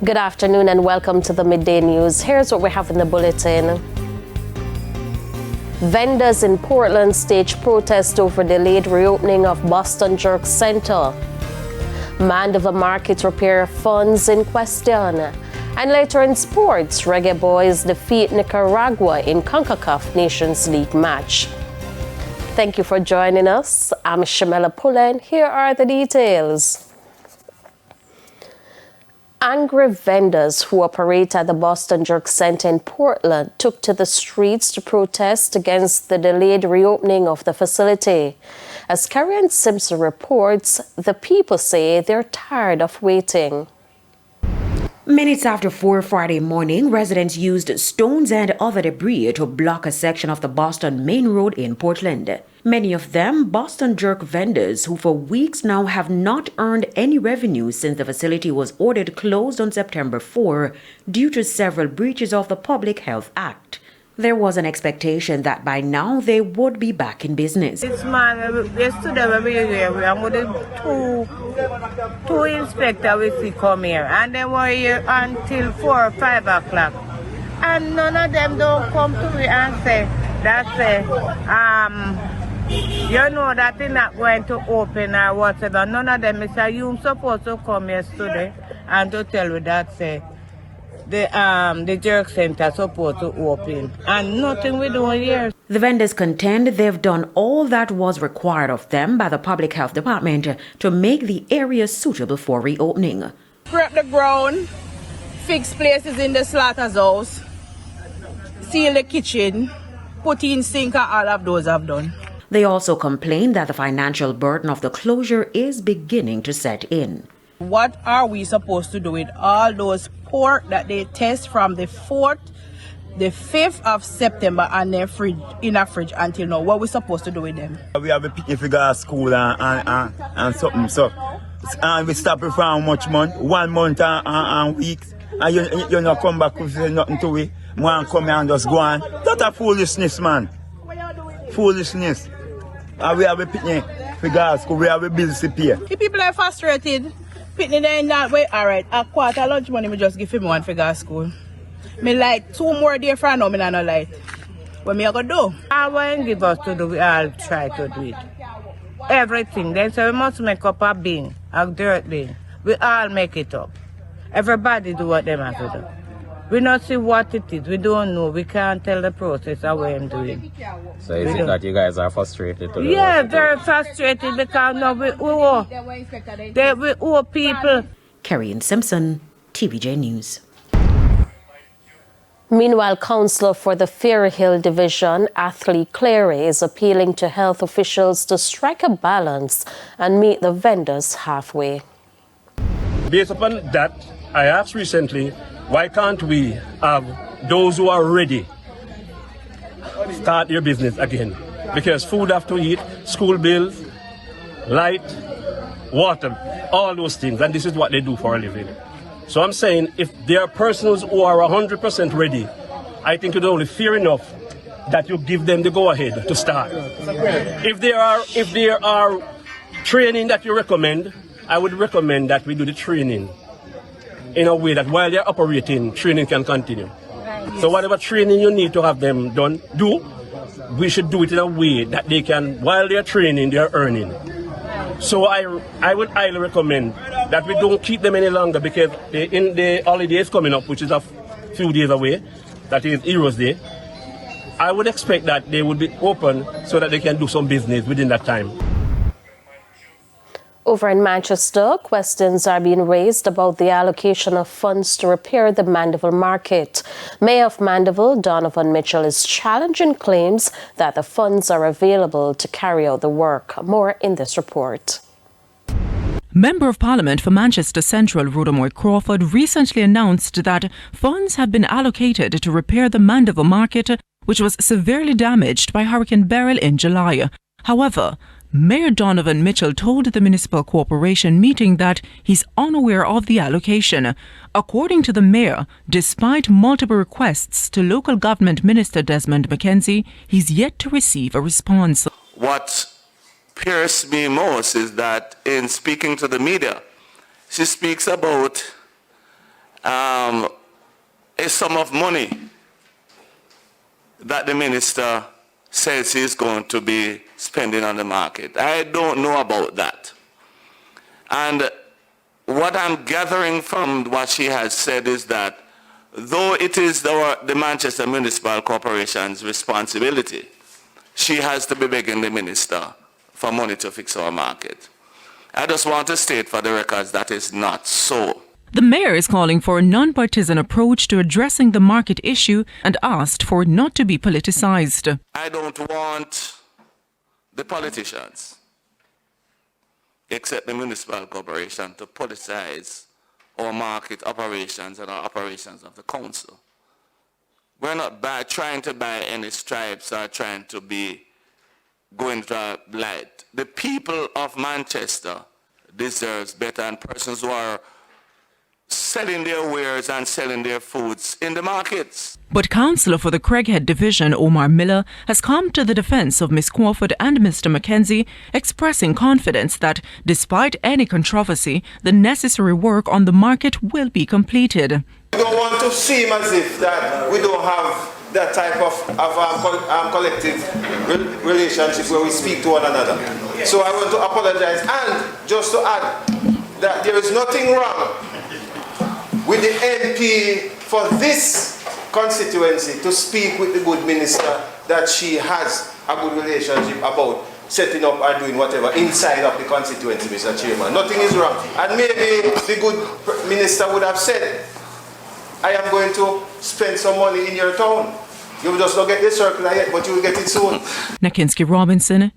Good afternoon and welcome to the Midday News. Here's what we have in the bulletin. Vendors in Portland stage protest over delayed reopening of Boston Jerk Center. Mandeville Market repair funds in question. And later in sports, Reggae Boys defeat Nicaragua in CONCACAF Nations League match. Thank you for joining us. I'm Shamela Pullen. Here are the details. Angry vendors who operate at the Boston Jerk Center in Portland took to the streets to protest against the delayed reopening of the facility. As Karen Simpson reports, the people say they're tired of waiting. Minutes after 4 Friday morning, residents used stones and other debris to block a section of the Boston Main Road in Portland. Many of them Boston Jerk vendors who for weeks now have not earned any revenue since the facility was ordered closed on September 4 due to several breaches of the Public Health Act. There was an expectation that by now they would be back in business. This man, yesterday we were here, we are with two inspectors we see come here, and they were here until 4 or 5 o'clock. And none of them don't come to me and say, you know that it's not going to open or whatever. None of them say, you supposed to come yesterday and to tell you that say, the jerk center supposed to open, and nothing we do here. The vendors contend they've done all that was required of them by the Public Health Department to make the area suitable for reopening. Prep the ground, fix places in the slaughterhouse, seal the kitchen, put in sink, and all of those I've done. They also complain that the financial burden of the closure is beginning to set in. What are we supposed to do with all those pork that they test from the 4th, the 5th of September and they're in a fridge until now? What are we supposed to do with them? We have a picnic figure at school and something, so and we stop it for how much month? 1 month and weeks, and you not come back with nothing to it. Man come here and just go on. That's a foolishness, man. Foolishness. And we have a picnic figure at school, we have a bills to pay. The people are frustrated. Picnic in that way, alright. A quarter lunch money, me just give him one figure at school. Me like 2 more days for now, me not like. What me I gonna do? I won't give us to do, we all try to do it. Everything. They say we must make up a bin, a dirt bin. We all make it up. Everybody do what they have to do. We not see what it is. We don't know. We can't tell the process of what I'm doing. So is it that you guys are frustrated? Yeah, very frustrated because now we owe people. Karen Simpson, TVJ News. Meanwhile, Councillor for the Fairy Hill Division, Ackee Clary, is appealing to health officials to strike a balance and meet the vendors halfway. Based upon that, I asked recently, why can't we have those who are ready start their business again? Because food have to eat, school bills, light, water, all those things, and this is what they do for a living. So I'm saying if there are persons who are 100% ready, I think it's only fair enough that you give them the go-ahead to start. If there are training that you recommend, I would recommend that we do the training in a way that while they're operating, training can continue. So whatever training you need to have them done, we should do it in a way that they can, while they're training, they're earning. So I would highly recommend that we don't keep them any longer, because in the holidays coming up, which is a few days away, that is Heroes Day, I would expect that they would be open so that they can do some business within that time. Over in Manchester, questions are being raised about the allocation of funds to repair the Mandeville Market. Mayor of Mandeville, Donovan Mitchell, is challenging claims that the funds are available to carry out the work. More in this report. Member of Parliament for Manchester Central, Rhodamoy Crawford, recently announced that funds had been allocated to repair the Mandeville Market, which was severely damaged by Hurricane Beryl in July. However, Mayor Donovan Mitchell told the Municipal Corporation meeting that he's unaware of the allocation. According to the mayor, despite multiple requests to Local Government Minister Desmond McKenzie, he's yet to receive a response. What pierced me most is that in speaking to the media, she speaks about a sum of money that the minister says he's going to be spending on the market. I don't know about that. And what I'm gathering from what she has said is that though it is the Manchester Municipal Corporation's responsibility, she has to be begging the minister for money to fix our market. I just want to state for the records that is not so. The mayor is calling for a non-partisan approach to addressing the market issue and asked for it not to be politicized. I don't want the politicians, except the municipal corporation, to politicize our market operations and our operations of the council. We're not trying to buy any stripes or trying to be going to light. The people of Manchester deserves better, and persons who are selling their wares and selling their foods in the markets. But Councillor for the Craighead Division, Omar Miller, has come to the defence of Ms. Crawford and Mr. Mackenzie, expressing confidence that, despite any controversy, the necessary work on the market will be completed. We don't want to seem as if that we don't have that type of collective relationship where we speak to one another. So I want to apologize, and just to add that there is nothing wrong with the MP for this constituency to speak with the good minister that she has a good relationship about setting up and doing whatever inside of the constituency, Mr. Chairman. Nothing is wrong. And maybe the good minister would have said, I am going to spend some money in your town. You will just not get the circular yet, but you will get it soon. Nakinski Robinson.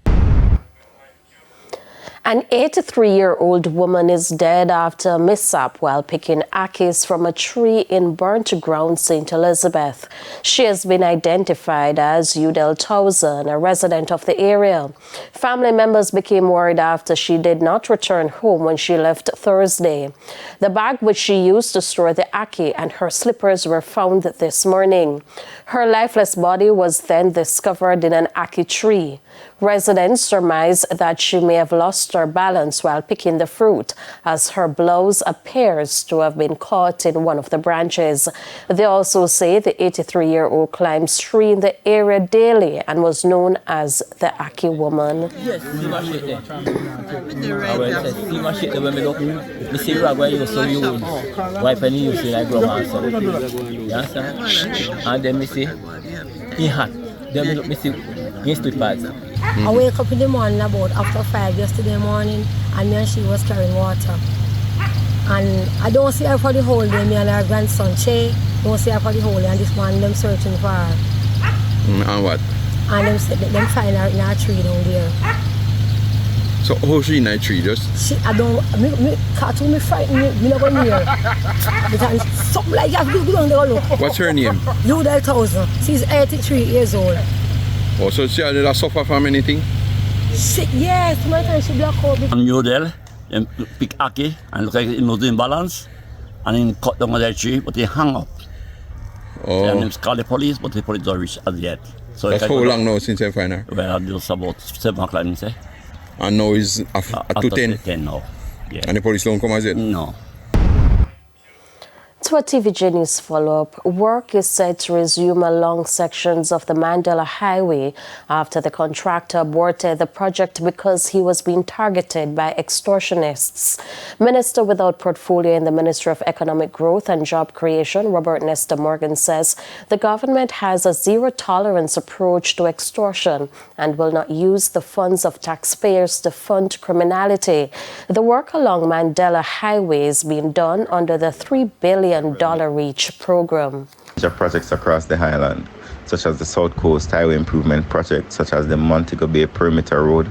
An 83-year-old woman is dead after a mishap while picking ackees from a tree in Burnt Ground, St. Elizabeth. She has been identified as Udell Towson, a resident of the area. Family members became worried after she did not return home when she left Thursday. The bag which she used to store the ackee and her slippers were found this morning. Her lifeless body was then discovered in an ackee tree. Residents surmise that she may have lost her balance while picking the fruit, as her blouse appears to have been caught in one of the branches. They also say the 83-year-old climbs tree in the area daily and was known as the Ackee woman. Yes, see my shit there. See my shit there when we look. We see rag where you so you would wipe any you see like grandma and so. You understand? And then we see he hot. Then we look, we see his slippers. I wake up in the morning about after 5 yesterday morning, and me and she was carrying water. And I don't see her for the whole day, me and her grandson Che, don't see her for the whole day, and this morning them searching for her. And what? And them find her in a tree down there. So how she in a tree just? I don't, me cartoon me frighten me not go near. Because something like that, go down there look. What's her name? Udell Towson. She's 83 years old. Oh, so she had suffer from anything? Yes, my time she black out. And Udell, them pick ackee and look like it was in balance, and then cut down the tree, but they hang up. Oh. And them call the police, but the police don't reach as yet. So that's how long now since you find her? Well, just about 7 o'clock, I say. And now it's after 10? 10 now, yeah. And the police don't come as yet? No. To a TVJ News follow-up, work is set to resume along sections of the Mandela Highway after the contractor aborted the project because he was being targeted by extortionists. Minister without portfolio in the Ministry of Economic Growth and Job Creation, Robert Nesta Morgan, says the government has a zero-tolerance approach to extortion and will not use the funds of taxpayers to fund criminality. The work along Mandela Highway is being done under the $3 billion REACH program. Projects across the highland, such as the South Coast Highway Improvement Project, such as the Montego Bay Perimeter Road.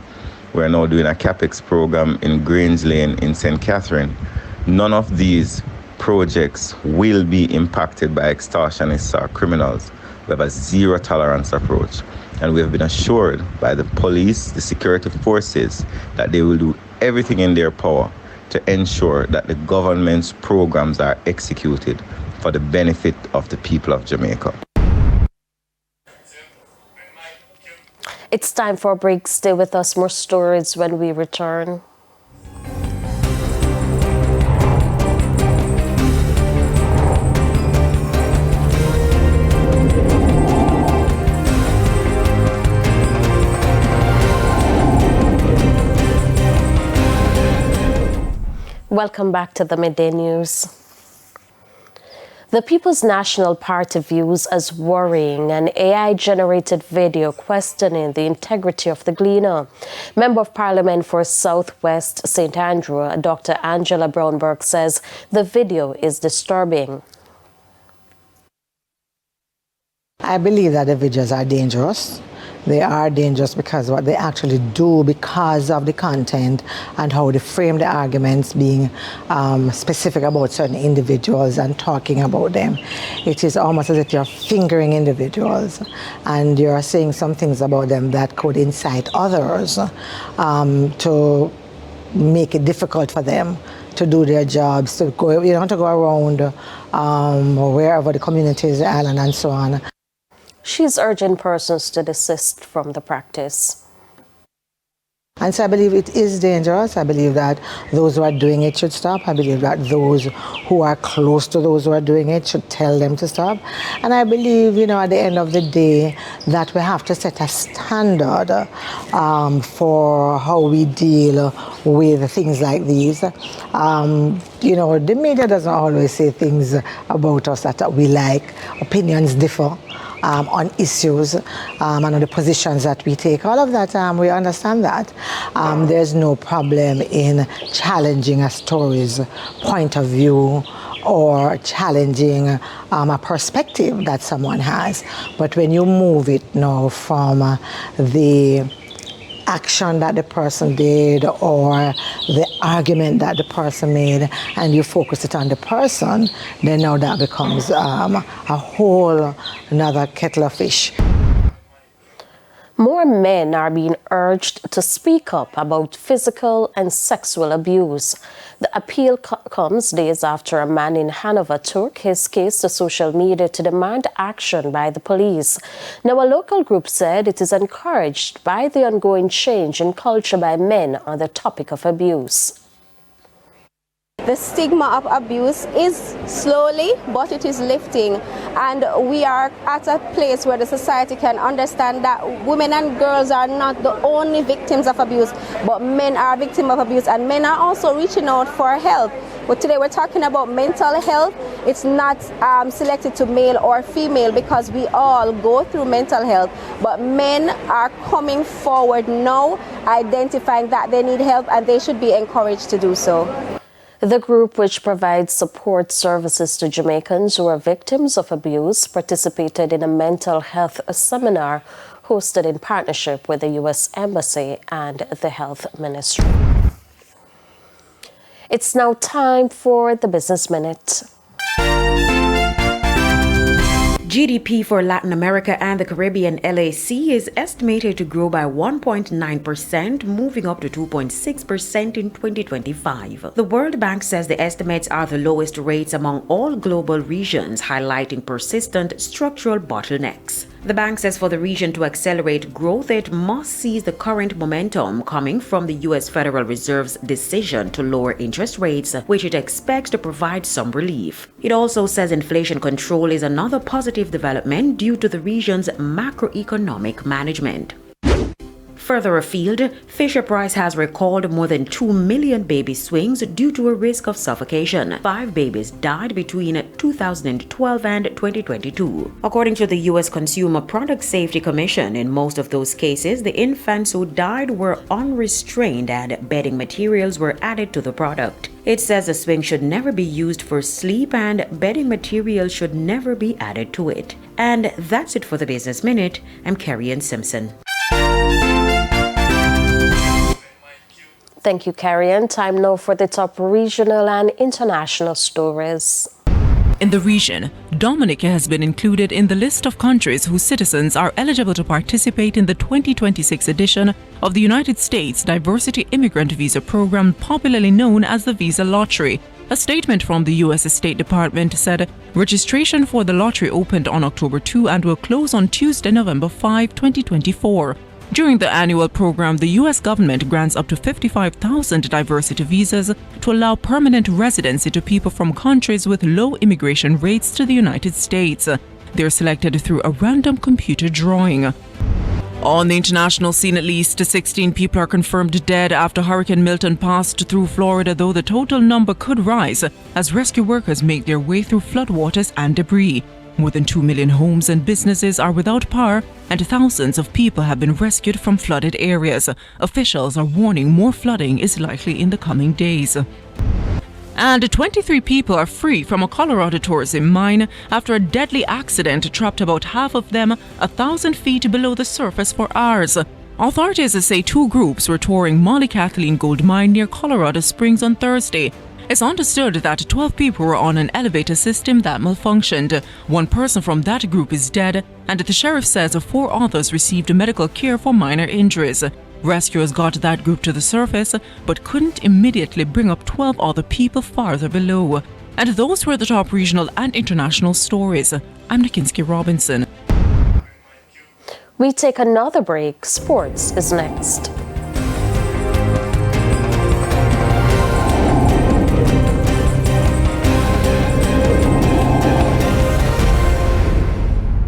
We're now doing a CAPEX program in Grange Lane in St. Catherine. None of these projects will be impacted by extortionists or criminals. We have a zero-tolerance approach, and we have been assured by the police, the security forces, that they will do everything in their power to ensure that the government's programs are executed for the benefit of the people of Jamaica. It's time for a break. Stay with us. More stories when we return. Welcome back to the Midday News. The People's National Party views as worrying an AI-generated video questioning the integrity of the Gleaner. Member of Parliament for Southwest St. Andrew, Dr. Angela Brownberg, says the video is disturbing. I believe that the videos are dangerous. They are dangerous because what they actually do, because of the content and how they frame the arguments, being specific about certain individuals and talking about them. It is almost as if you're fingering individuals and you're saying some things about them that could incite others to make it difficult for them to do their jobs, to go, to go around wherever the community is, the island, and so on. She's urging persons to desist from the practice. And so I believe it is dangerous. I believe that those who are doing it should stop. I believe that those who are close to those who are doing it should tell them to stop. And I believe, at the end of the day, that we have to set a standard for how we deal with things like these. The media doesn't always say things about us that we like. Opinions differ on issues and on the positions that we take. All of that, we understand that. There's no problem in challenging a story's point of view or challenging a perspective that someone has. But when you move it now from the action that the person did or the argument that the person made and you focus it on the person, then now that becomes a whole another kettle of fish. More men are being urged to speak up about physical and sexual abuse. The appeal comes days after a man in Hanover took his case to social media to demand action by the police. Now, a local group said it is encouraged by the ongoing change in culture by men on the topic of abuse. The stigma of abuse is slowly, but it is lifting, and we are at a place where the society can understand that women and girls are not the only victims of abuse, but men are victims of abuse, and men are also reaching out for help. But today we're talking about mental health. It's not selected to male or female because we all go through mental health, but men are coming forward now, identifying that they need help, and they should be encouraged to do so. The group, which provides support services to Jamaicans who are victims of abuse, participated in a mental health seminar hosted in partnership with the U.S. Embassy and the Health Ministry. It's now time for the Business Minute. GDP for Latin America and the Caribbean LAC is estimated to grow by 1.9%, moving up to 2.6% in 2025. The World Bank says the estimates are the lowest rates among all global regions, highlighting persistent structural bottlenecks. The bank says for the region to accelerate growth, it must seize the current momentum coming from the U.S. Federal Reserve's decision to lower interest rates, which it expects to provide some relief. It also says inflation control is another positive development due to the region's macroeconomic management. Further afield, Fisher-Price has recalled more than 2 million baby swings due to a risk of suffocation. 5 babies died between 2012 and 2022. According to the U.S. Consumer Product Safety Commission, in most of those cases, the infants who died were unrestrained and bedding materials were added to the product. It says the swing should never be used for sleep and bedding materials should never be added to it. And that's it for the Business Minute. I'm Carrie-Ann Simpson. Thank you, Carrie-Ann. Time now for the top regional and international stories. In the region, Dominica has been included in the list of countries whose citizens are eligible to participate in the 2026 edition of the United States Diversity Immigrant Visa Program, popularly known as the Visa Lottery. A statement from the U.S. State Department said registration for the lottery opened on October 2 and will close on Tuesday, November 5, 2024. During the annual program, the U.S. government grants up to 55,000 diversity visas to allow permanent residency to people from countries with low immigration rates to the United States. They're selected through a random computer drawing. On the international scene, at least 16 people are confirmed dead after Hurricane Milton passed through Florida, though the total number could rise as rescue workers make their way through floodwaters and debris. More than 2 million homes and businesses are without power, and thousands of people have been rescued from flooded areas. Officials are warning more flooding is likely in the coming days. And 23 people are free from a Colorado tourism mine after a deadly accident trapped about half of them 1,000 feet below the surface for hours. Authorities say two groups were touring Molly Kathleen Gold Mine near Colorado Springs on Thursday. It's understood that 12 people were on an elevator system that malfunctioned. One person from that group is dead, and the sheriff says 4 others received medical care for minor injuries. Rescuers got that group to the surface, but couldn't immediately bring up 12 other people farther below. And those were the top regional and international stories. I'm Nikinsky Robinson. We take another break. Sports is next.